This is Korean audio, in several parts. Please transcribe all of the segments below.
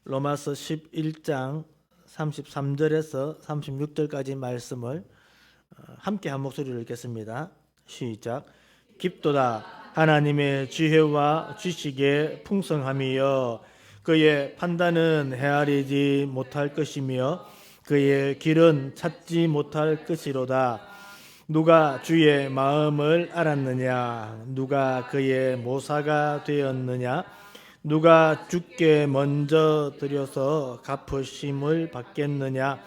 로마서 11장 33절에서 36절까지 말씀을 함께 한 목소리로 읽겠습니다. 시작. 깊도다 하나님의 지혜와 지식의 풍성함이여, 그의 판단은 헤아리지 못할 것이며 그의 길은 찾지 못할 것이로다. 누가 주의 마음을 알았느냐? 누가 그의 모사가 되었느냐? 누가 주께 먼저 드려서 갚으심을 받겠느냐?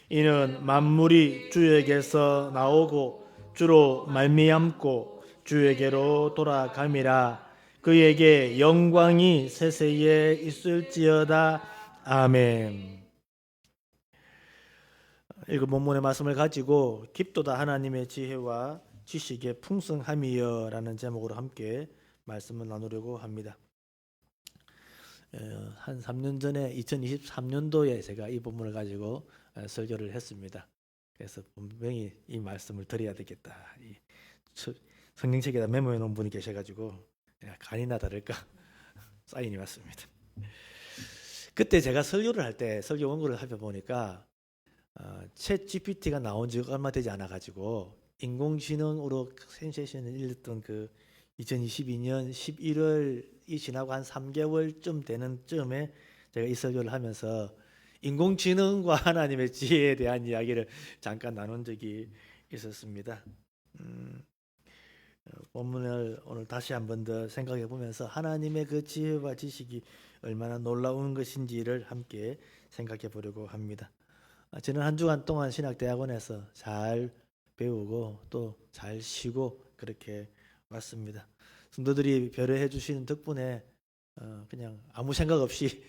이는 만물이 주에게서 나오고 주로 말미암고 주에게로 돌아감이라. 그에게 영광이 세세에 있을지어다. 아멘. 읽은 본문의 말씀을 가지고 깊도다 하나님의 지혜와 지식의 풍성함이여 라는 제목으로 함께 말씀을 나누려고 합니다. 한 3년 전에 2023년도에 제가 이 본문을 가지고 설교를 했습니다. 그래서 분명히 이 말씀을 드려야 되겠다. 성경책에다 메모해 놓은 분이 계셔가지고 간이나 다를까 사인이 왔습니다. 그때 제가 설교를 할 때 설교 원고를 살펴보니까 챗 GPT가 나온 지 얼마 되지 않아 가지고 인공지능으로 센세이션을 일었던 그 2022년 11월이 지나고 한 3개월쯤 되는 쯤에 제가 이 설교를 하면서 인공지능과 하나님의 지혜에 대한 이야기를 잠깐 나눈 적이 있었습니다. 본문을 오늘 다시 한 번 더 생각해 보면서 하나님의 그 지혜와 지식이 얼마나 놀라운 것인지를 함께 생각해 보려고 합니다. 저는 한 주간 동안 신학대학원에서 잘 배우고 또 잘 쉬고 그렇게 왔습니다. 성도들이 배려해 주시는 덕분에 그냥 아무 생각 없이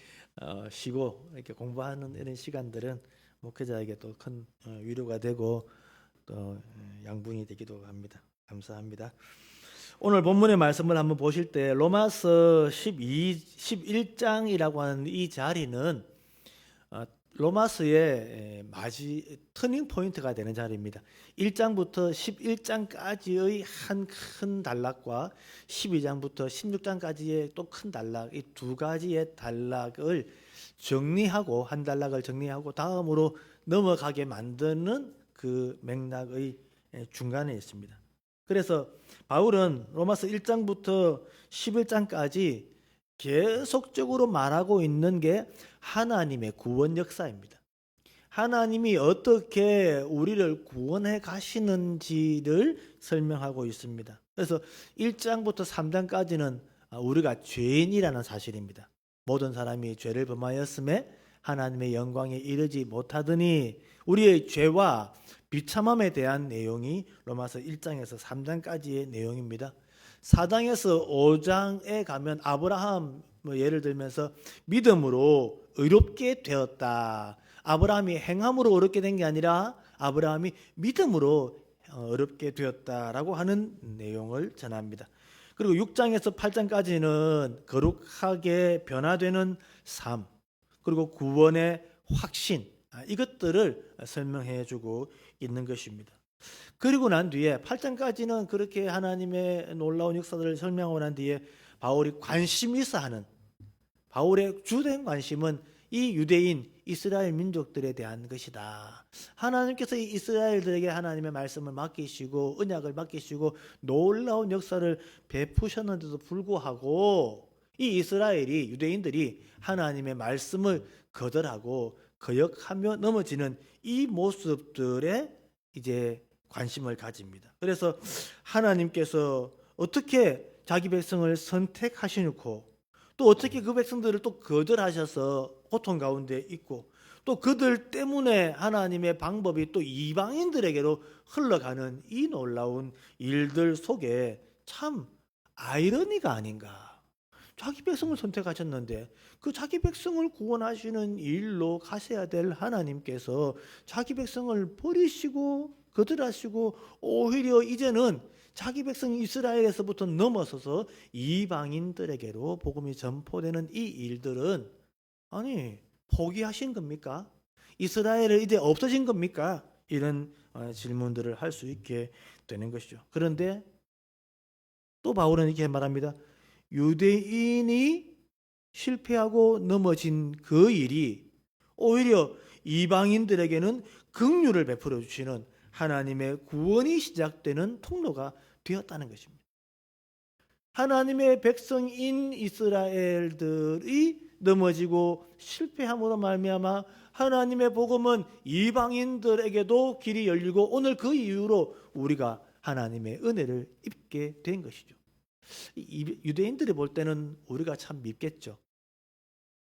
쉬고 이렇게 공부하는 이런 시간들은 목회자에게 또 큰 위로가 되고 또 양분이 되기도 합니다. 감사합니다. 오늘 본문의 말씀을 한번 보실 때 로마서 11장이라고 하는 이 자리는 로마서의 터닝 포인트가 되는 자리입니다. 1장부터 11장까지의 한 큰 단락과 12장부터 16장까지의 또 큰 단락, 이 두 가지의 단락을 정리하고 한 단락을 정리하고 다음으로 넘어가게 만드는 그 맥락의 중간에 있습니다. 그래서 바울은 로마서 1장부터 11장까지 계속적으로 말하고 있는 게 하나님의 구원 역사입니다. 하나님이 어떻게 우리를 구원해 가시는지를 설명하고 있습니다. 그래서 1장부터 3장까지는 우리가 죄인이라는 사실입니다. 모든 사람이 죄를 범하였음에 하나님의 영광에 이르지 못하더니 우리의 죄와 비참함에 대한 내용이 로마서 1장에서 3장까지의 내용입니다. 4장에서 5장에 가면 아브라함 예를 들면서 믿음으로 의롭게 되었다. 아브라함이 행함으로 의롭게 된 게 아니라 아브라함이 믿음으로 의롭게 되었다라고 하는 내용을 전합니다. 그리고 6장에서 8장까지는 거룩하게 변화되는 삶, 그리고 구원의 확신, 이것들을 설명해 주고 있는 것입니다. 그리고 난 뒤에 8장까지는 그렇게 하나님의 놀라운 역사들을 설명하고 난 뒤에 바울이 관심 있어 하는, 바울의 주된 관심은 이 유대인 이스라엘 민족들에 대한 것이다. 하나님께서 이 이스라엘들에게 하나님의 말씀을 맡기시고 언약을 맡기시고 놀라운 역사를 베푸셨는데도 불구하고 이 이스라엘이, 유대인들이 하나님의 말씀을 거절하고 거역하며 넘어지는 이 모습들에 이제 관심을 가집니다. 그래서 하나님께서 어떻게 자기 백성을 선택하시놓고 또 어떻게 그 백성들을 또 거절하셔서 고통 가운데 있고 또 그들 때문에 하나님의 방법이 또 이방인들에게로 흘러가는 이 놀라운 일들 속에 참 아이러니가 아닌가. 자기 백성을 선택하셨는데 그 자기 백성을 구원하시는 일로 가셔야 될 하나님께서 자기 백성을 버리시고 거절하시고 오히려 이제는 자기 백성 이스라엘에서부터 넘어서서 이방인들에게로 복음이 전포되는 이 일들은 아니 포기하신 겁니까? 이스라엘은 이제 없어진 겁니까? 이런 질문들을 할 수 있게 되는 것이죠. 그런데 또 바울은 이렇게 말합니다. 유대인이 실패하고 넘어진 그 일이 오히려 이방인들에게는 긍휼을 베풀어 주시는 하나님의 구원이 시작되는 통로가 되었다는 것입니다. 하나님의 백성인 이스라엘들이 넘어지고 실패함으로 말미암아 하나님의 복음은 이방인들에게도 길이 열리고 오늘 그 이후로 우리가 하나님의 은혜를 입게 된 것이죠. 유대인들이 볼 때는 우리가 참 밉겠죠.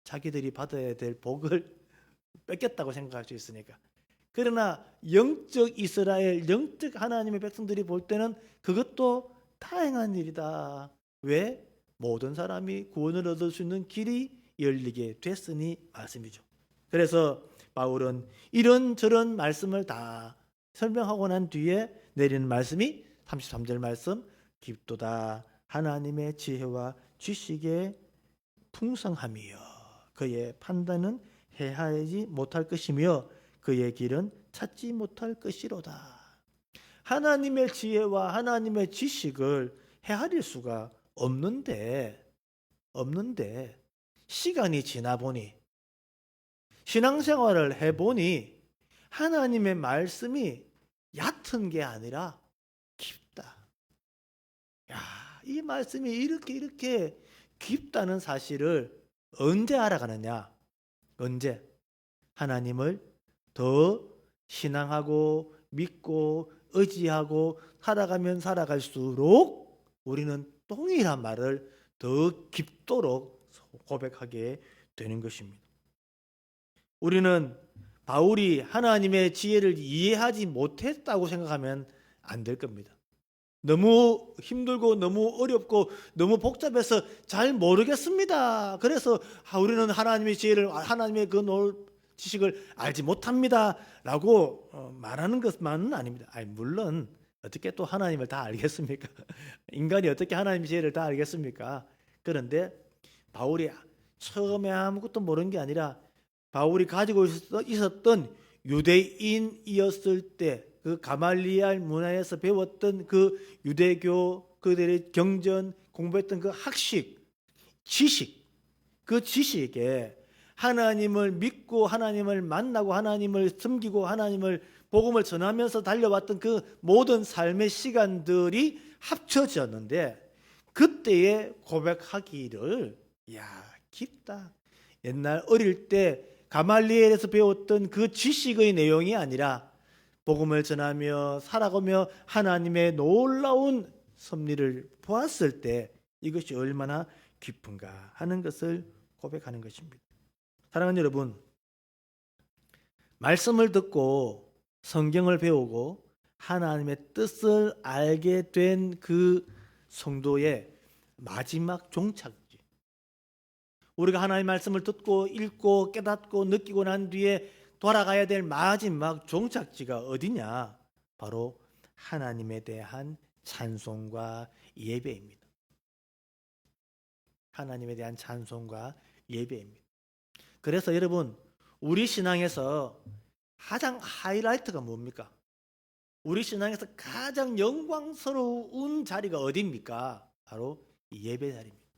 자기들이 받아야 될 복을 뺏겼다고 생각할 수 있으니까. 그러나 영적 이스라엘, 영적 하나님의 백성들이 볼 때는 그것도 다행한 일이다. 왜? 모든 사람이 구원을 얻을 수 있는 길이 열리게 됐으니 말씀이죠. 그래서 바울은 이런저런 말씀을 다 설명하고 난 뒤에 내리는 말씀이 33절 말씀, 깊도다 하나님의 지혜와 지식의 풍성함이여 그의 판단은 헤아리지 못할 것이며 그의 길은 찾지 못할 것이로다. 하나님의 지혜와 하나님의 지식을 헤아릴 수가 없는데 시간이 지나 보니 신앙생활을 해보니 하나님의 말씀이 얕은 게 아니라 깊다. 야, 이 말씀이 이렇게 깊다는 사실을 언제 알아가느냐? 언제? 하나님을 더 신앙하고 믿고 의지하고 살아가면 살아갈수록 우리는 동일한 말을 더 깊도록 고백하게 되는 것입니다. 우리는 바울이 하나님의 지혜를 이해하지 못했다고 생각하면 안 될 겁니다. 너무 힘들고 너무 어렵고 너무 복잡해서 잘 모르겠습니다. 그래서 우리는 하나님의 지혜를 하나님의 그 지식을 알지 못합니다 라고 말하는 것만은 아닙니다. 물론 어떻게 또 하나님을 다 알겠습니까? 인간이 어떻게 하나님의 지혜를 다 알겠습니까? 그런데 바울이 처음에 아무것도 모르는 게 아니라 바울이 가지고 있었던 유대인이었을 때 그 가말리알 문화에서 배웠던 그 유대교 그들의 경전 공부했던 그 학식, 지식, 그 지식에 하나님을 믿고 하나님을 만나고 하나님을 섬기고 하나님을 복음을 전하면서 달려왔던 그 모든 삶의 시간들이 합쳐졌는데 그때에 고백하기를 깊다. 옛날 어릴 때 가말리엘에서 배웠던 그 지식의 내용이 아니라 복음을 전하며 살아가며 하나님의 놀라운 섭리를 보았을 때 이것이 얼마나 깊은가 하는 것을 고백하는 것입니다. 사랑하는 여러분, 말씀을 듣고 성경을 배우고 하나님의 뜻을 알게 된 그 성도의 마지막 종착지, 우리가 하나님의 말씀을 듣고 읽고 깨닫고 느끼고 난 뒤에 돌아가야 될 마지막 종착지가 어디냐? 바로 하나님에 대한 찬송과 예배입니다. 하나님에 대한 찬송과 예배입니다. 그래서 여러분, 우리 신앙에서 가장 하이라이트가 뭡니까? 우리 신앙에서 가장 영광스러운 자리가 어디입니까? 바로 예배 자리입니다.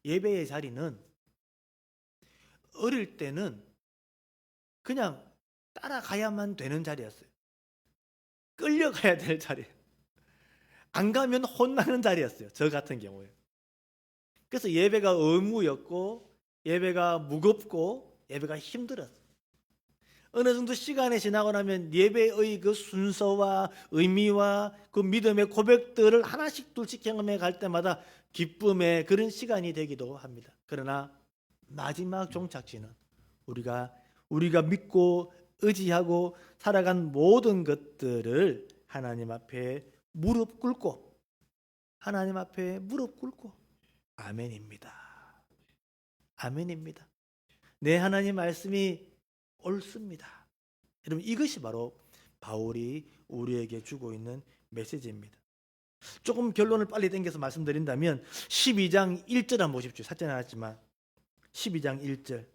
예배의 자리는 어릴 때는 그냥 따라가야만 되는 자리였어요. 끌려가야 될 자리예요. 안 가면 혼나는 자리였어요. 저 같은 경우에. 그래서 예배가 의무였고 예배가 무겁고 예배가 힘들었어요. 어느 정도 시간이 지나고 나면 예배의 그 순서와 의미와 그 믿음의 고백들을 하나씩 둘씩 경험해 갈 때마다 기쁨의 그런 시간이 되기도 합니다. 그러나 마지막 종착지는 우리가 믿고 의지하고 살아간 모든 것들을 하나님 앞에 무릎 꿇고 아멘입니다. 아멘입니다. 내 하나님 말씀이 옳습니다. 여러분, 이것이 바로 바울이 우리에게 주고 있는 메시지입니다. 조금 결론을 빨리 당겨서 말씀드린다면 12장 1절 한번 보십시오. 삭제 나왔지만 12장 1절.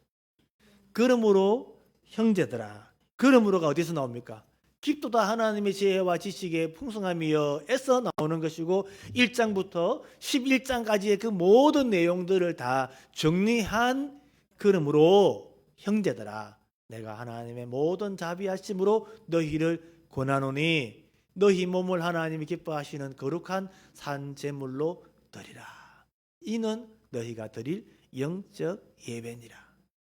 그러므로 형제들아, 그러므로가 어디서 나옵니까? 깊도다 하나님의 지혜와 지식의 풍성함이여 에서 나오는 것이고 1장부터 11장까지의 그 모든 내용들을 다 정리한 그러므로 형제들아 내가 하나님의 모든 자비하심으로 너희를 권하노니 너희 몸을 하나님이 기뻐하시는 거룩한 산 제물로 드리라. 이는 너희가 드릴 영적 예배니라.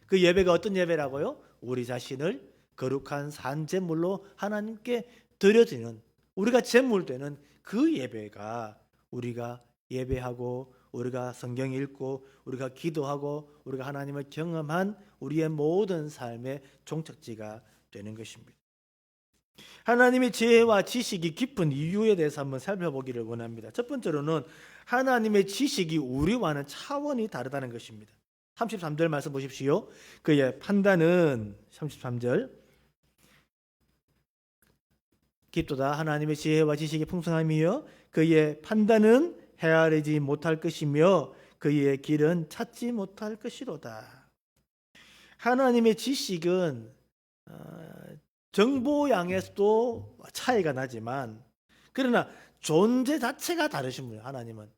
그 예배가 어떤 예배라고요? 우리 자신을 거룩한 산 제물로 하나님께 드려지는 우리가 제물되는 그 예배가 우리가 예배하고 우리가 성경 읽고 우리가 기도하고 우리가 하나님을 경험한 우리의 모든 삶의 종착지가 되는 것입니다. 하나님의 지혜와 지식이 깊은 이유에 대해서 한번 살펴보기를 원합니다. 첫 번째로는 하나님의 지식이 우리와는 차원이 다르다는 것입니다. 33절 말씀 보십시오. 그의 판단은 33절 깊도다 하나님의 지혜와 지식의 풍성함이여 그의 판단은 헤아리지 못할 것이며 그의 길은 찾지 못할 것이로다. 하나님의 지식은 정보량에서도 차이가 나지만 그러나 존재 자체가 다르신 분이에요. 하나님은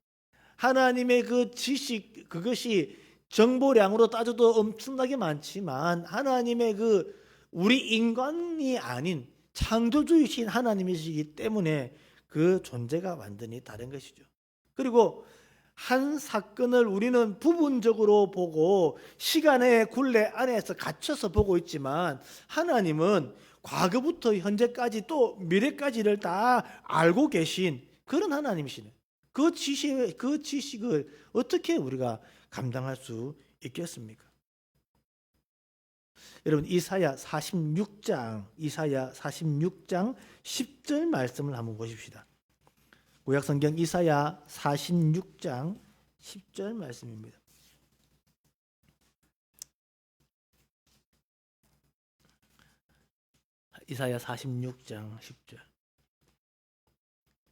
하나님의 그 지식 그것이 정보량으로 따져도 엄청나게 많지만 하나님의 그 우리 인간이 아닌 창조주이신 하나님이시기 때문에 그 존재가 완전히 다른 것이죠. 그리고 한 사건을 우리는 부분적으로 보고 시간의 굴레 안에서 갇혀서 보고 있지만 하나님은 과거부터 현재까지 또 미래까지를 다 알고 계신 그런 하나님이시네. 그 지식을 어떻게 우리가 감당할 수 있겠습니까? 여러분 이사야 46장 10절 말씀을 한번 보십시다. 구약성경 이사야 46장 10절 말씀입니다. 이사야 46장 10절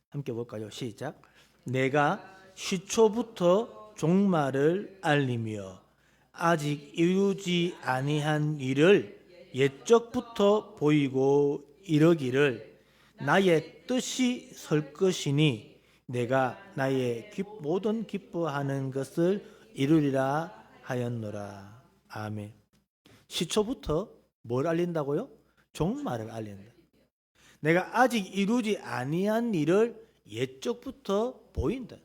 함께 볼까요? 시작. 내가 시초부터 종말을 알리며 아직 이루지 아니한 일을 옛적부터 보이고 이르기를 나의 뜻이 설 것이니 내가 나의 모든 기뻐하는 것을 이루리라 하였노라. 아멘. 시초부터 뭘 알린다고요? 종말을 알린다. 내가 아직 이루지 아니한 일을 옛적부터 보인다.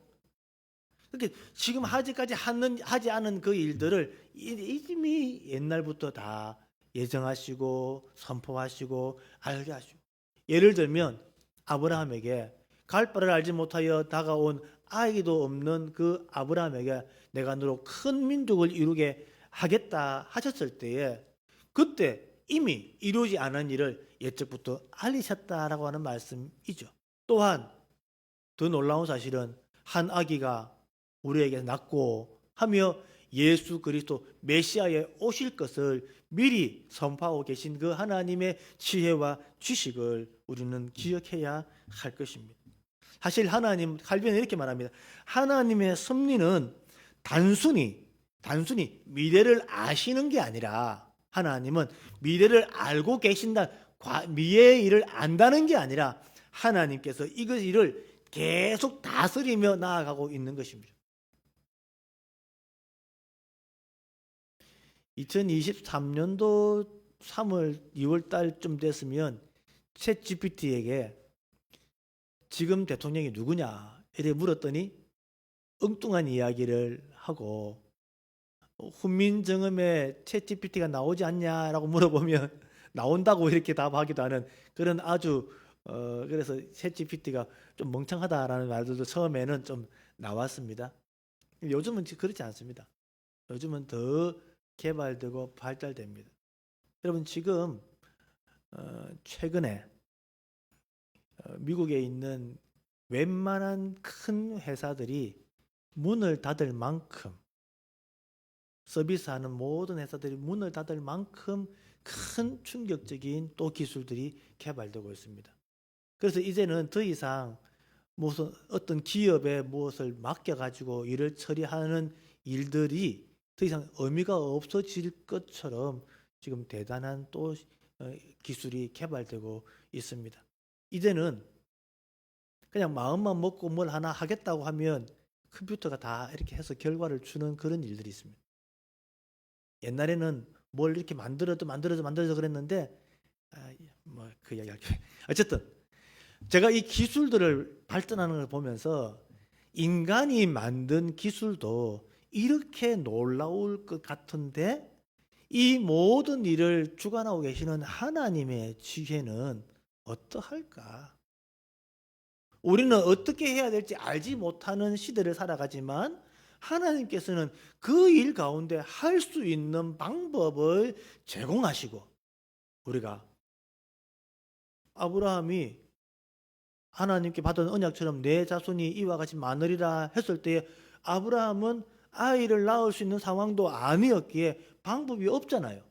그러니까 지금 아직까지 하지 않은 그 일들을 이미 옛날부터 다 예정하시고 선포하시고 알게 하시고 예를 들면 아브라함에게 갈 바를 알지 못하여 다가온 아이도 없는 그 아브라함에게 내가 너로 큰 민족을 이루게 하겠다 하셨을 때에 그때 이미 이루지 않은 일을 옛적부터 알리셨다라고 하는 말씀이죠. 또한 더 놀라운 사실은 한 아기가 우리에게 낳고 하며 예수 그리스도 메시아에 오실 것을 미리 선포하고 계신 그 하나님의 지혜와 지식을 우리는 기억해야 할 것입니다. 사실 하나님 칼빈은 이렇게 말합니다. 하나님의 섭리는 단순히 미래를 아시는 게 아니라 하나님은 미래를 알고 계신다. 미래의 일을 안다는 게 아니라 하나님께서 이것을 계속 다스리며 나아가고 있는 것입니다. 2023년도 3월, 2월 달쯤 됐으면 챗 GPT에게 지금 대통령이 누구냐 이렇게 물었더니 엉뚱한 이야기를 하고 훈민정음에 챗 GPT가 나오지 않냐라고 물어보면 나온다고 이렇게 답하기도 하는 그런 아주 그래서 챗 GPT가 좀 멍청하다라는 말들도 처음에는 좀 나왔습니다. 요즘은 그렇지 않습니다. 요즘은 더 개발되고 발달됩니다. 여러분 지금 최근에 미국에 있는 웬만한 큰 회사들이 문을 닫을 만큼 서비스하는 모든 회사들이 문을 닫을 만큼 큰 충격적인 또 기술들이 개발되고 있습니다. 그래서 이제는 더 이상 무슨 어떤 기업에 무엇을 맡겨가지고 일을 처리하는 일들이 더 이상 의미가 없어질 것처럼 지금 대단한 또 기술이 개발되고 있습니다. 이제는 그냥 마음만 먹고 뭘 하나 하겠다고 하면 컴퓨터가 다 이렇게 해서 결과를 주는 그런 일들이 있습니다. 옛날에는 뭘 이렇게 만들어도 그랬는데 뭐 그 이야기 할게요. 어쨌든 제가 이 기술들을 발전하는 걸 보면서 인간이 만든 기술도 이렇게 놀라울 것 같은데 이 모든 일을 주관하고 계시는 하나님의 지혜는 어떠할까? 우리는 어떻게 해야 될지 알지 못하는 시대를 살아가지만 하나님께서는 그 일 가운데 할 수 있는 방법을 제공하시고 우리가 아브라함이 하나님께 받은 언약처럼 내 자손이 이와 같이 많으리라 했을 때에 아브라함은 아이를 낳을 수 있는 상황도 아니었기에 방법이 없잖아요.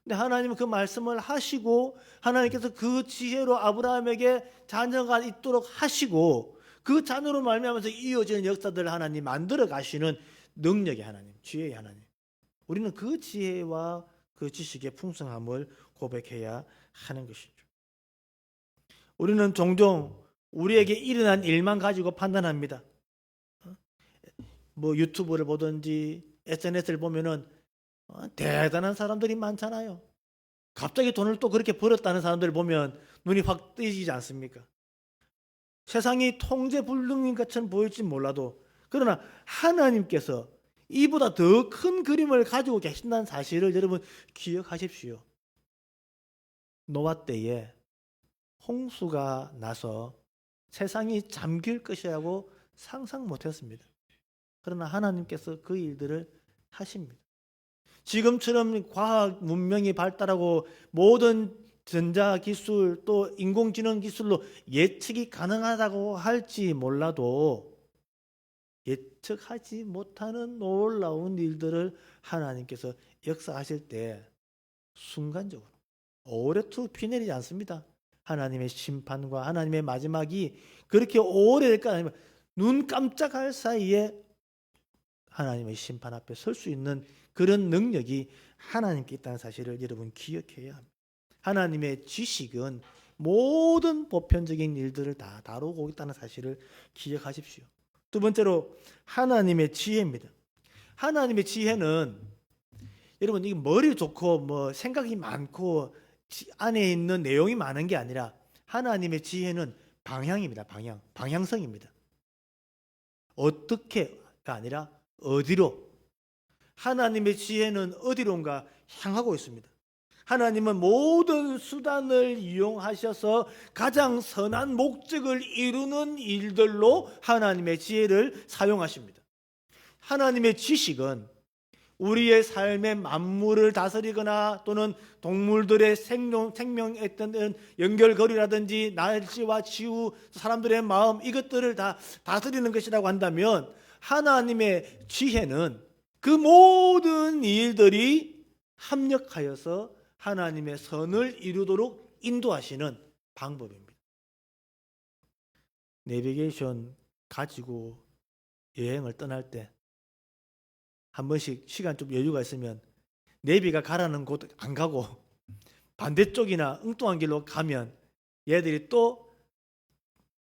근데 하나님은 그 말씀을 하시고 하나님께서 그 지혜로 아브라함에게 자녀가 있도록 하시고 그 자녀로 말미암아서 이어지는 역사들을 하나님 만들어 가시는 능력의 하나님, 지혜의 하나님. 우리는 그 지혜와 그 지식의 풍성함을 고백해야 하는 것이죠. 우리는 종종 우리에게 일어난 일만 가지고 판단합니다. 뭐 유튜브를 보든지 SNS를 보면은 대단한 사람들이 많잖아요. 갑자기 돈을 또 그렇게 벌었다는 사람들을 보면 눈이 확 뜨이지 않습니까? 세상이 통제불능인 것처럼 보일지 몰라도 그러나 하나님께서 이보다 더 큰 그림을 가지고 계신다는 사실을 여러분 기억하십시오. 노아 때에 홍수가 나서 세상이 잠길 것이라고 상상 못했습니다. 그러나 하나님께서 그 일들을 하십니다. 지금처럼 과학 문명이 발달하고 모든 전자기술 또 인공지능 기술로 예측이 가능하다고 할지 몰라도 예측하지 못하는 놀라운 일들을 하나님께서 역사하실 때 순간적으로 오래 비 내리지 않습니다. 하나님의 심판과 하나님의 마지막이 그렇게 오래될까 아니면 눈 깜짝할 사이에 하나님의 심판 앞에 설 수 있는 그런 능력이 하나님께 있다는 사실을 여러분 기억해야 합니다. 하나님의 지식은 모든 보편적인 일들을 다 다루고 있다는 사실을 기억하십시오. 두 번째로 하나님의 지혜입니다. 하나님의 지혜는 여러분 이게 머리 좋고 뭐 생각이 많고 안에 있는 내용이 많은 게 아니라 하나님의 지혜는 방향입니다. 방향성입니다. 어떻게가 아니라 어디로. 하나님의 지혜는 어디론가 향하고 있습니다. 하나님은 모든 수단을 이용하셔서 가장 선한 목적을 이루는 일들로 하나님의 지혜를 사용하십니다. 하나님의 지식은 우리의 삶의 만물을 다스리거나 또는 동물들의 생명에 어떤 연결고리라든지 날씨와 지구, 사람들의 마음 이것들을 다 다스리는 것이라고 한다면 하나님의 지혜는 그 모든 일들이 합력하여서 하나님의 선을 이루도록 인도하시는 방법입니다. 내비게이션 가지고 여행을 떠날 때 한 번씩 시간 좀 여유가 있으면 내비가 가라는 곳 안 가고 반대쪽이나 엉뚱한 길로 가면 얘들이 또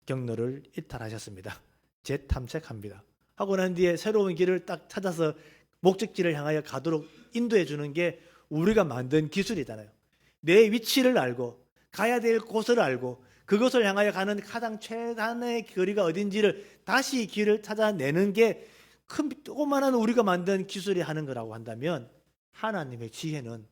경로를 이탈하셨습니다. 재탐색합니다. 하고 난 뒤에 새로운 길을 딱 찾아서 목적지를 향하여 가도록 인도해 주는 게 우리가 만든 기술이잖아요. 내 위치를 알고 가야 될 곳을 알고 그것을 향하여 가는 가장 최단의 거리가 어딘지를 다시 길을 찾아내는 게 큰 조그만한 우리가 만든 기술이 하는 거라고 한다면 하나님의 지혜는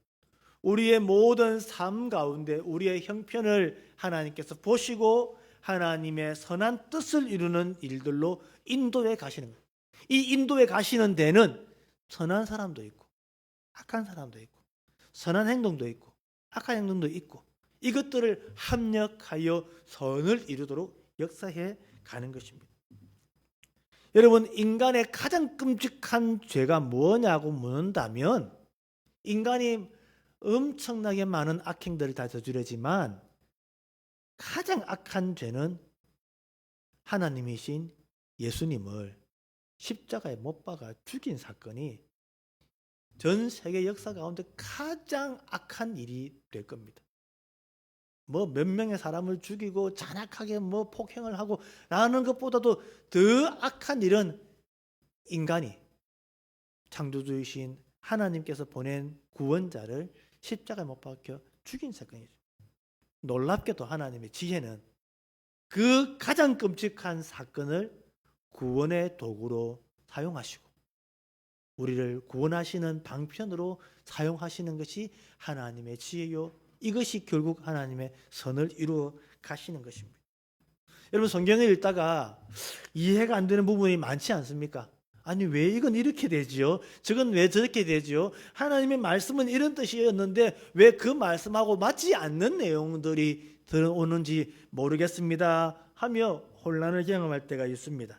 우리의 모든 삶 가운데 우리의 형편을 하나님께서 보시고 하나님의 선한 뜻을 이루는 일들로 인도해 가시는 거예요. 이 인도해 가시는 데는 선한 사람도 있고 악한 사람도 있고 선한 행동도 있고 악한 행동도 있고 이것들을 합력하여 선을 이루도록 역사해 가는 것입니다. 여러분 인간의 가장 끔찍한 죄가 뭐냐고 묻는다면 인간이 엄청나게 많은 악행들을 다 저지르지만 가장 악한 죄는 하나님이신 예수님을 십자가에 못 박아 죽인 사건이 전 세계 역사 가운데 가장 악한 일이 될 겁니다. 뭐 몇 명의 사람을 죽이고 잔악하게 뭐 폭행을 하고 라는 것보다도 더 악한 일은 인간이 창조주이신 하나님께서 보낸 구원자를 십자가에 못 박혀 죽인 사건이죠. 놀랍게도 하나님의 지혜는 그 가장 끔찍한 사건을 구원의 도구로 사용하시고 우리를 구원하시는 방편으로 사용하시는 것이 하나님의 지혜요, 이것이 결국 하나님의 선을 이루어 가시는 것입니다. 여러분, 성경을 읽다가 이해가 안 되는 부분이 많지 않습니까? 아니, 왜 이건 이렇게 되지요? 저건 왜 저렇게 되지요? 하나님의 말씀은 이런 뜻이었는데 왜 그 말씀하고 맞지 않는 내용들이 들어오는지 모르겠습니다 하며 혼란을 경험할 때가 있습니다.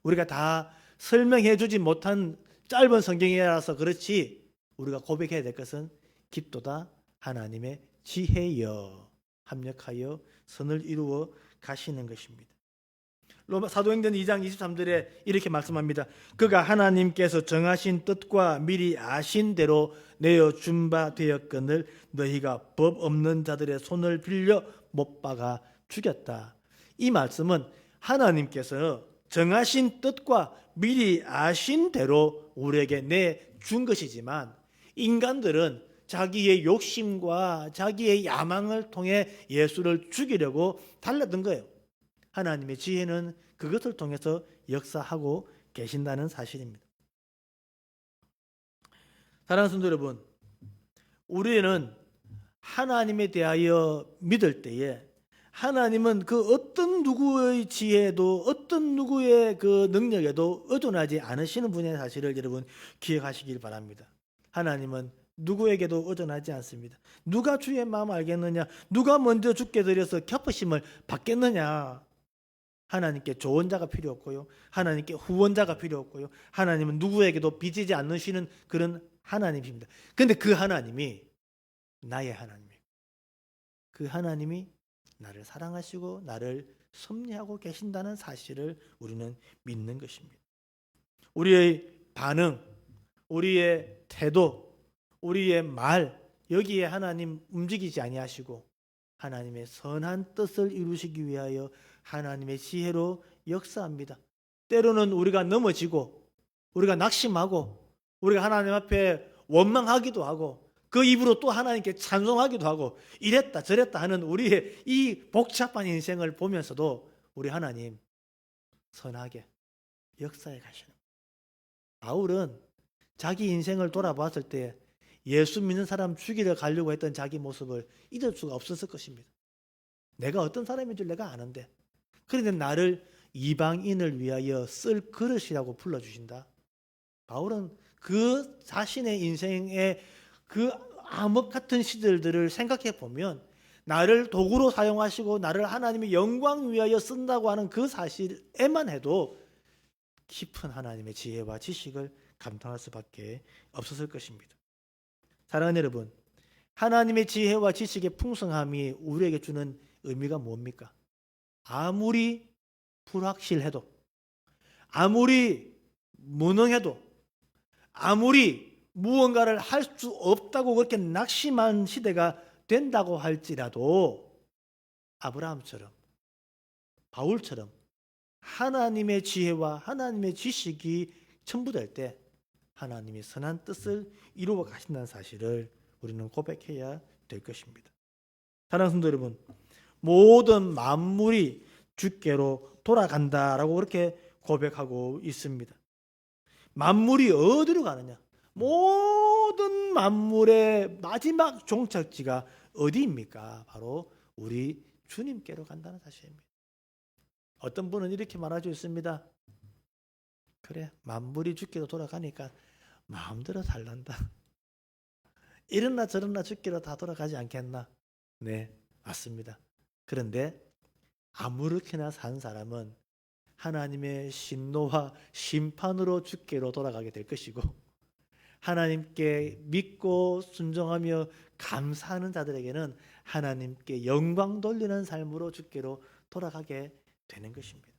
우리가 다 설명해 주지 못한 짧은 성경이라서 그렇지, 우리가 고백해야 될 것은 깊도다 하나님의 지혜여 합력하여 선을 이루어 가시는 것입니다. 로마 사도행전 2장 23절에 이렇게 말씀합니다. 그가 하나님께서 정하신 뜻과 미리 아신 대로 내어 준 바 되었거늘 너희가 법 없는 자들의 손을 빌려 못 박아 죽였다. 이 말씀은 하나님께서 정하신 뜻과 미리 아신 대로 우리에게 내준 것이지만 인간들은 자기의 욕심과 자기의 야망을 통해 예수를 죽이려고 달려든 거예요. 하나님의 지혜는 그것을 통해서 역사하고 계신다는 사실입니다. 사랑하는 성도 여러분, 우리는 하나님에 대하여 믿을 때에 하나님은 그 어떤 누구의 지혜도 어떤 누구의 그 능력에도 의존하지 않으시는 분의 사실을 여러분 기억하시길 바랍니다. 하나님은 누구에게도 의존하지 않습니다. 누가 주의 마음 알겠느냐? 누가 먼저 주께 드려서 갚으심을 받겠느냐? 하나님께 조언자가 필요 없고요. 하나님께 후원자가 필요 없고요. 하나님은 누구에게도 빚지지 않으시는 그런 하나님입니다. 그런데 그 하나님이 나의 하나님이에요. 그 하나님이 나를 사랑하시고 나를 섭리하고 계신다는 사실을 우리는 믿는 것입니다. 우리의 반응, 우리의 태도, 우리의 말, 여기에 하나님 움직이지 아니하시고 하나님의 선한 뜻을 이루시기 위하여 하나님의 지혜로 역사합니다. 때로는 우리가 넘어지고 우리가 낙심하고 우리가 하나님 앞에 원망하기도 하고 그 입으로 또 하나님께 찬송하기도 하고 이랬다 저랬다 하는 우리의 이 복잡한 인생을 보면서도 우리 하나님 선하게 역사해 가시는 거예요. 바울은 자기 인생을 돌아봤을 때 예수 믿는 사람 죽이려 가려고 했던 자기 모습을 잊을 수가 없었을 것입니다. 내가 어떤 사람인 줄 내가 아는데 그런데 나를 이방인을 위하여 쓸 그릇이라고 불러주신다. 바울은 그 자신의 인생의 그 암흑 같은 시절들을 생각해 보면 나를 도구로 사용하시고 나를 하나님의 영광 위하여 쓴다고 하는 그 사실에만 해도 깊은 하나님의 지혜와 지식을 감탄할 수밖에 없었을 것입니다. 사랑하는 여러분, 하나님의 지혜와 지식의 풍성함이 우리에게 주는 의미가 뭡니까? 아무리 불확실해도, 아무리 무능해도, 아무리 무언가를 할 수 없다고 그렇게 낙심한 시대가 된다고 할지라도 아브라함처럼, 바울처럼 하나님의 지혜와 하나님의 지식이 첨부될 때 하나님이 선한 뜻을 이루어 가신다는 사실을 우리는 고백해야 될 것입니다. 사랑하는 성도 여러분, 모든 만물이 주께로 돌아간다라고 그렇게 고백하고 있습니다. 만물이 어디로 가느냐? 모든 만물의 마지막 종착지가 어디입니까? 바로 우리 주님께로 간다는 사실입니다. 어떤 분은 이렇게 말하고 있습니다. 그래, 만물이 주께로 돌아가니까 마음대로 살란다. 이랬나 저랬나 주께로 다 돌아가지 않겠나? 네, 맞습니다. 그런데 아무렇게나 산 사람은 하나님의 심노와 심판으로 주께로 돌아가게 될 것이고 하나님께 믿고 순종하며 감사하는 자들에게는 하나님께 영광 돌리는 삶으로 주께로 돌아가게 되는 것입니다.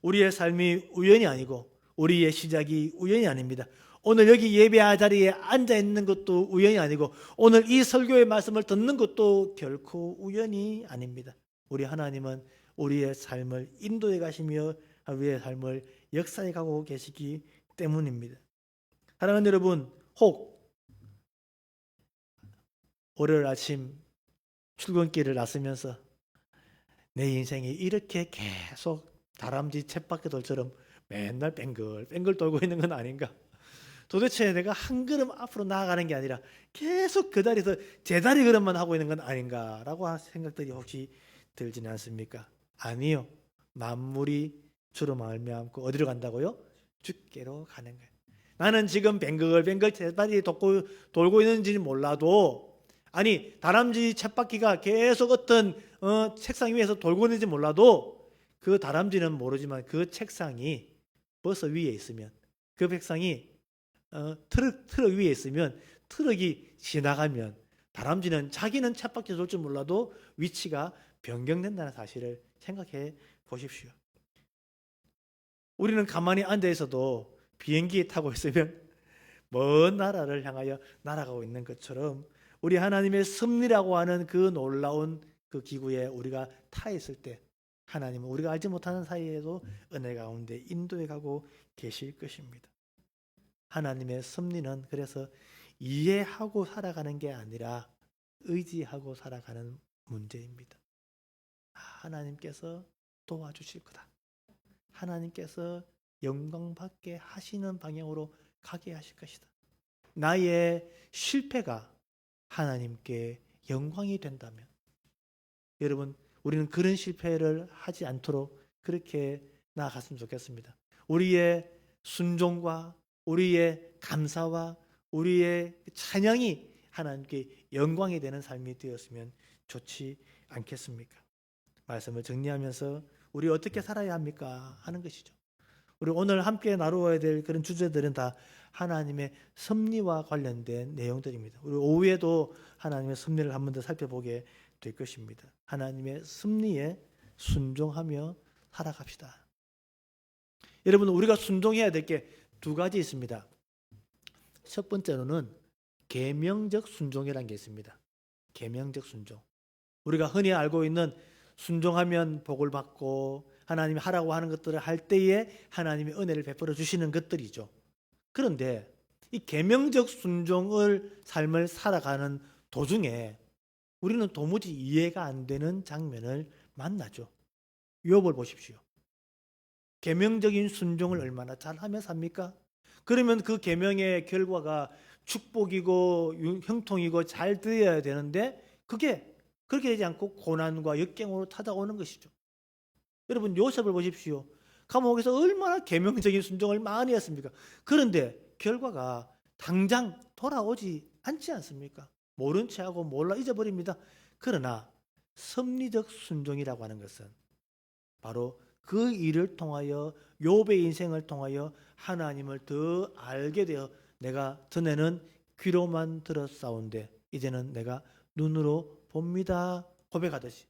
우리의 삶이 우연이 아니고 우리의 시작이 우연이 아닙니다. 오늘 여기 예배할 자리에 앉아 있는 것도 우연이 아니고 오늘 이 설교의 말씀을 듣는 것도 결코 우연이 아닙니다. 우리 하나님은 우리의 삶을 인도해 가시며 우리의 삶을 역사해 가고 계시기 때문입니다. 사랑하는 여러분, 혹 월요일 아침 출근길을 나서면서 내 인생이 이렇게 계속 다람쥐 쳇바퀴 돌처럼 맨날 뱅글뱅글 돌고 있는 건 아닌가? 도대체 내가 한 걸음 앞으로 나아가는 게 아니라 계속 그 자리에서 제자리 걸음만 하고 있는 건 아닌가라고 하는 생각들이 혹시 들지는 않습니까? 아니요. 만물이 주로 말미암고 어디로 간다고요? 주께로 가는 거예요. 나는 지금 뱅글뱅글 제자리 돌고 있는지는 몰라도, 아니 다람쥐 쳇바퀴가 계속 어떤 책상 위에서 돌고 있는지 몰라도 그 다람쥐는 모르지만 그 책상이 버스 위에 있으면, 그 책상이 트럭 위에 있으면, 트럭이 지나가면 다람쥐는 자기는 쳇바퀴 돌 줄 몰라도 위치가 변경된다는 사실을 생각해 보십시오. 우리는 가만히 앉아 있어도 비행기에 타고 있으면 먼 나라를 향하여 날아가고 있는 것처럼 우리 하나님의 섭리라고 하는 그 놀라운 그 기구에 우리가 타 있을 때 하나님은 우리가 알지 못하는 사이에도 은혜 가운데 인도해 가고 계실 것입니다. 하나님의 섭리는 그래서 이해하고 살아가는 게 아니라 의지하고 살아가는 문제입니다. 하나님께서 도와주실 거다. 하나님께서 영광받게 하시는 방향으로 가게 하실 것이다. 나의 실패가 하나님께 영광이 된다면, 여러분, 우리는 그런 실패를 하지 않도록 그렇게 나아갔으면 좋겠습니다. 우리의 순종과 우리의 감사와 우리의 찬양이 하나님께 영광이 되는 삶이 되었으면 좋지 않겠습니까? 말씀을 정리하면서 우리 어떻게 살아야 합니까? 하는 것이죠. 우리 오늘 함께 나누어야 될 그런 주제들은 다 하나님의 섭리와 관련된 내용들입니다. 우리 오후에도 하나님의 섭리를 한 번 더 살펴보게 될 것입니다. 하나님의 섭리에 순종하며 살아갑시다. 여러분, 우리가 순종해야 될 게 두 가지 있습니다. 첫 번째로는 계명적 순종이라는 게 있습니다. 계명적 순종. 우리가 흔히 알고 있는 순종하면 복을 받고 하나님이 하라고 하는 것들을 할 때에 하나님의 은혜를 베풀어 주시는 것들이죠. 그런데 이 계명적 순종을 삶을 살아가는 도중에 우리는 도무지 이해가 안 되는 장면을 만나죠. 욥을 보십시오. 계명적인 순종을 얼마나 잘하며 삽니까? 그러면 그 계명의 결과가 축복이고 형통이고 잘 되어야 되는데 그게 그렇게 되지 않고 고난과 역경으로 찾아오는 것이죠. 여러분, 요셉을 보십시오. 감옥에서 얼마나 계명적인 순종을 많이 했습니까? 그런데 결과가 당장 돌아오지 않지 않습니까? 모른 채하고 몰라 잊어버립니다. 그러나 섭리적 순종이라고 하는 것은 바로 그 일을 통하여, 욥의 인생을 통하여 하나님을 더 알게 되어 내가 전에는 귀로만 들었사온데 이제는 내가 눈으로 봅니다 고백하듯이,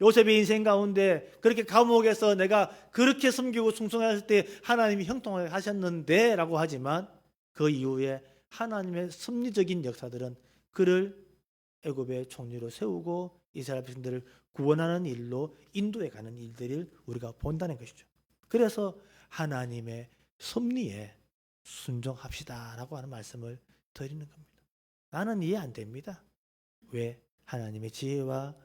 요셉의 인생 가운데 그렇게 감옥에서 내가 그렇게 섬기고 충성했을 때 하나님이 형통하게 하셨는데 라고 하지만 그 이후에 하나님의 섭리적인 역사들은 그를 애굽의 총리로 세우고 이스라엘 백성들을 구원하는 일로 인도해 가는 일들을 우리가 본다는 것이죠. 그래서 하나님의 섭리에 순종합시다라고 하는 말씀을 드리는 겁니다. 나는 이해 안 됩니다. 왜? 하나님의 지혜와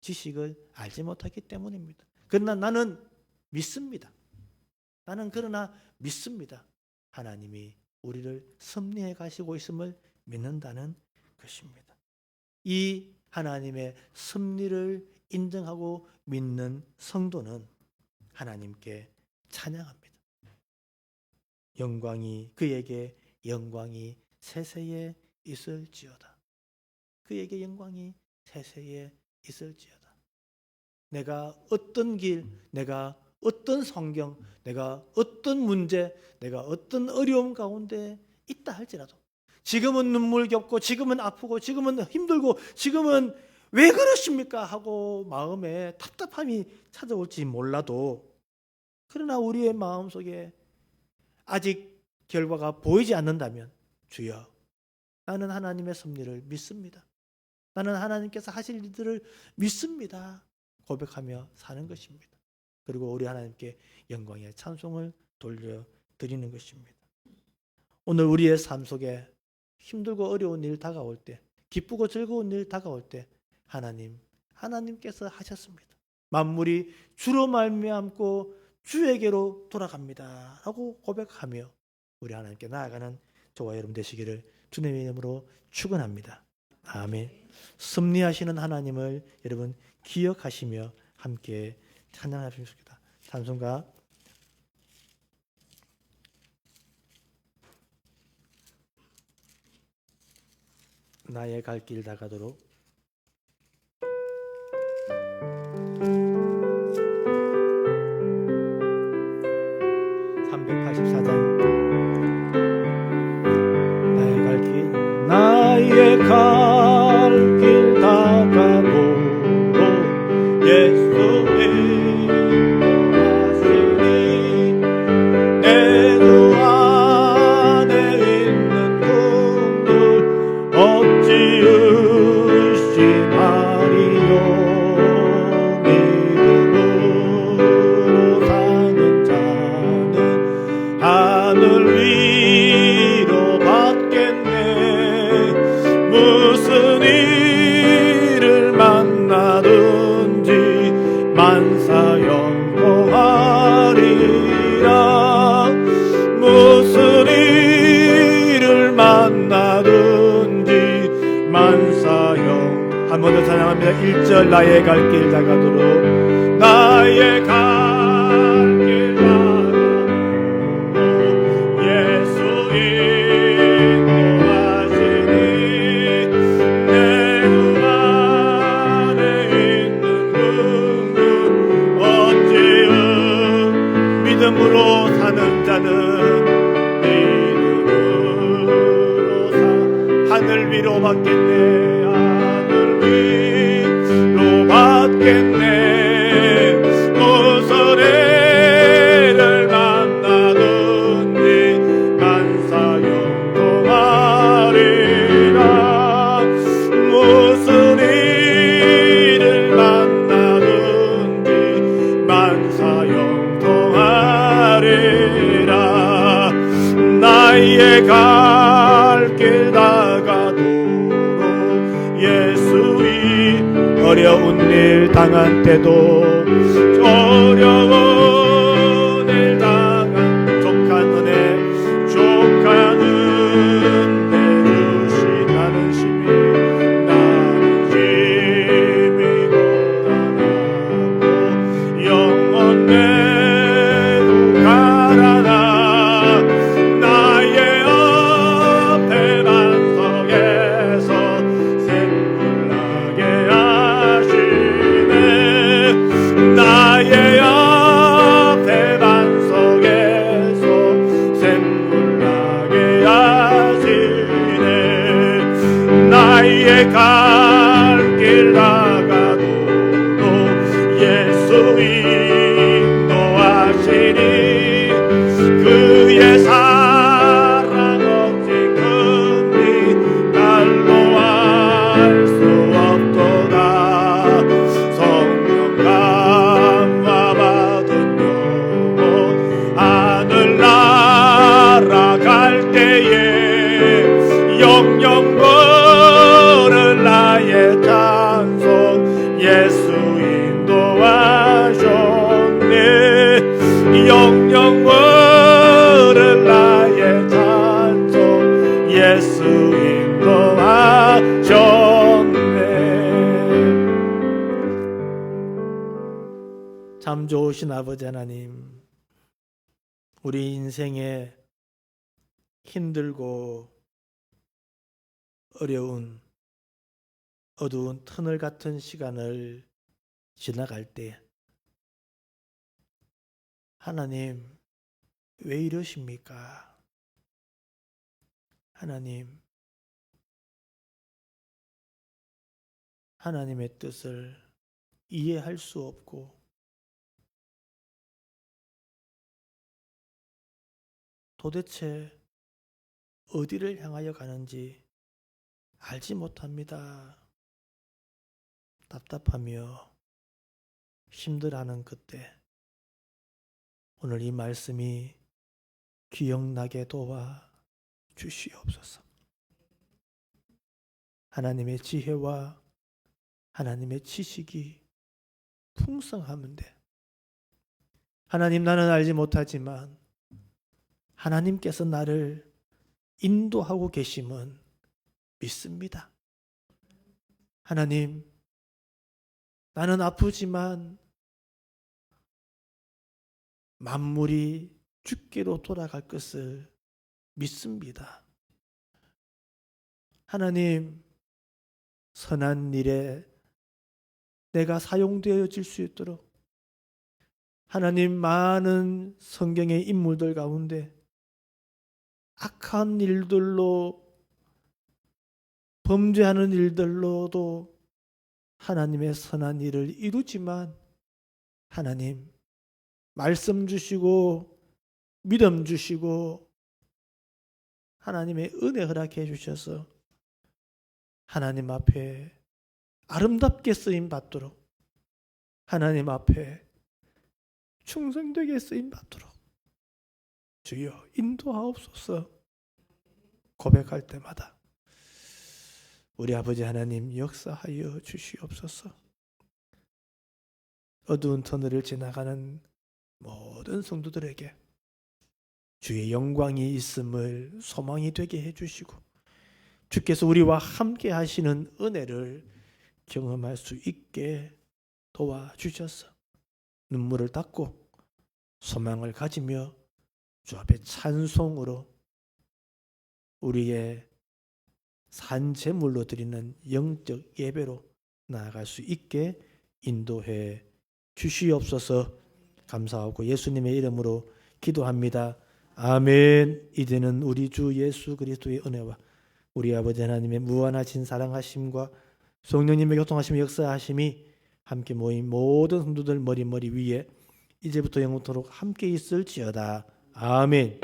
지식을 알지 못하기 때문입니다. 그러나 나는 믿습니다. 나는 그러나 믿습니다. 하나님이 우리를 섭리해 가시고 있음을 믿는다는 것입니다. 이 하나님의 섭리를 인정하고 믿는 성도는 하나님께 찬양합니다. 그에게 영광이 세세에 있을지어다. 그에게 영광이 세세에 있을지어다. 내가 어떤 길, 내가 어떤 성경, 내가 어떤 문제, 내가 어떤 어려움 가운데 있다 할지라도, 지금은 눈물겹고 지금은 아프고 지금은 힘들고 지금은 왜 그러십니까 하고 마음에 답답함이 찾아올지 몰라도, 그러나 우리의 마음속에 아직 결과가 보이지 않는다면 주여, 나는 하나님의 섭리를 믿습니다. 나는 하나님께서 하실 일들을 믿습니다. 고백하며 사는 것입니다. 그리고 우리 하나님께 영광의 찬송을 돌려드리는 것입니다. 오늘 우리의 삶 속에 힘들고 어려운 일 다가올 때, 기쁘고 즐거운 일 다가올 때 하나님께서 하셨습니다. 만물이 주로 말미암고 주에게로 돌아갑니다 라고 고백하며 우리 하나님께 나아가는 저와 여러분 되시기를 주님의 이름으로 축원합니다. 아멘. 섭리하시는 하나님을 여러분 기억하시며 함께 찬양하십시다. 찬송가 나의 갈 길 다가도록 384장 나의 갈 길 다가도록 예수의 하시니 내 주 안에 있는 분들 어찌 의심하리요. 믿음으로 사는 자는 하늘 위로 받겠네. 무슨 일을 만나든지 만사 영통하리라. 무슨 일을 만나든지 만사 영. 한 번 더 찬양합니다. 1절 나의 갈 길 다가도록 나의 갈 길 다가도록 예수 인도하시니 내 주 안에 있는 긍휼 어찌은 믿음으로 사는 자는 믿음으로 하늘 위로 받겠네. 하늘 위로 받겠네. 무슨 일을 만나든지 만사 영통하리라. 무슨 일을 만나든지 만사 영통하리라. 나의 갈 길 다가도록 예수의 어려운 일 당한 때도 어려운 일 당한 족한 은혜 주시다는 심히 나는 힘이 고단하고 영원 내로 가라나. 나의 앞에 반석에서 샘물나게 하시네. 나의 앞에 반석에서 샘물나게 하시네. 나의 갈 길 다가도록 예수 인도하시니 그의 사랑 어찌 큰지 날로 알 수 없도다. 성령 감화 받은 영혼 하늘나라 갈 때에 영영 걸을 나의 찬송 예수 인도하셨네. 영영 걸을 나의 찬송 예수 인도하셨네. 참 좋으신 아버지 하나님, 우리 인생에 힘들고 어려운 어두운 터널 같은 시간을 지나갈 때 하나님 왜 이러십니까? 하나님, 하나님의 뜻을 이해할 수 없고 도대체 어디를 향하여 가는지 알지 못합니다. 답답하며 힘들어하는 그때 오늘 이 말씀이 기억나게 도와 주시옵소서. 하나님의 지혜와 하나님의 지식이 풍성하면 돼. 하나님, 나는 알지 못하지만 하나님께서 나를 인도하고 계심은 믿습니다. 하나님, 나는 아프지만 만물이 주께로 돌아갈 것을 믿습니다. 하나님, 선한 일에 내가 사용되어질 수 있도록 하나님, 많은 성경의 인물들 가운데 악한 일들로 범죄하는 일들로도 하나님의 선한 일을 이루지만 하나님, 말씀 주시고 믿음 주시고 하나님의 은혜 허락해 주셔서 하나님 앞에 아름답게 쓰임 받도록, 하나님 앞에 충성되게 쓰임 받도록 주여 인도하옵소서. 고백할 때마다 우리 아버지 하나님 역사하여 주시옵소서. 어두운 터널을 지나가는 모든 성도들에게 주의 영광이 있음을 소망이 되게 해주시고 주께서 우리와 함께 하시는 은혜를 경험할 수 있게 도와주셔서 눈물을 닦고 소망을 가지며 주 앞에 찬송으로 우리의 산 제물로 드리는 영적 예배로 나아갈 수 있게 인도해 주시옵소서. 감사하고 예수님의 이름으로 기도합니다. 아멘. 이제는 우리 주 예수 그리스도의 은혜와 우리 아버지 하나님의 무한하신 사랑하심과 성령님의 교통하심의 역사하심이 함께 모인 모든 성도들 머리 위에 이제부터 영원토록 함께 있을지어다. 아멘.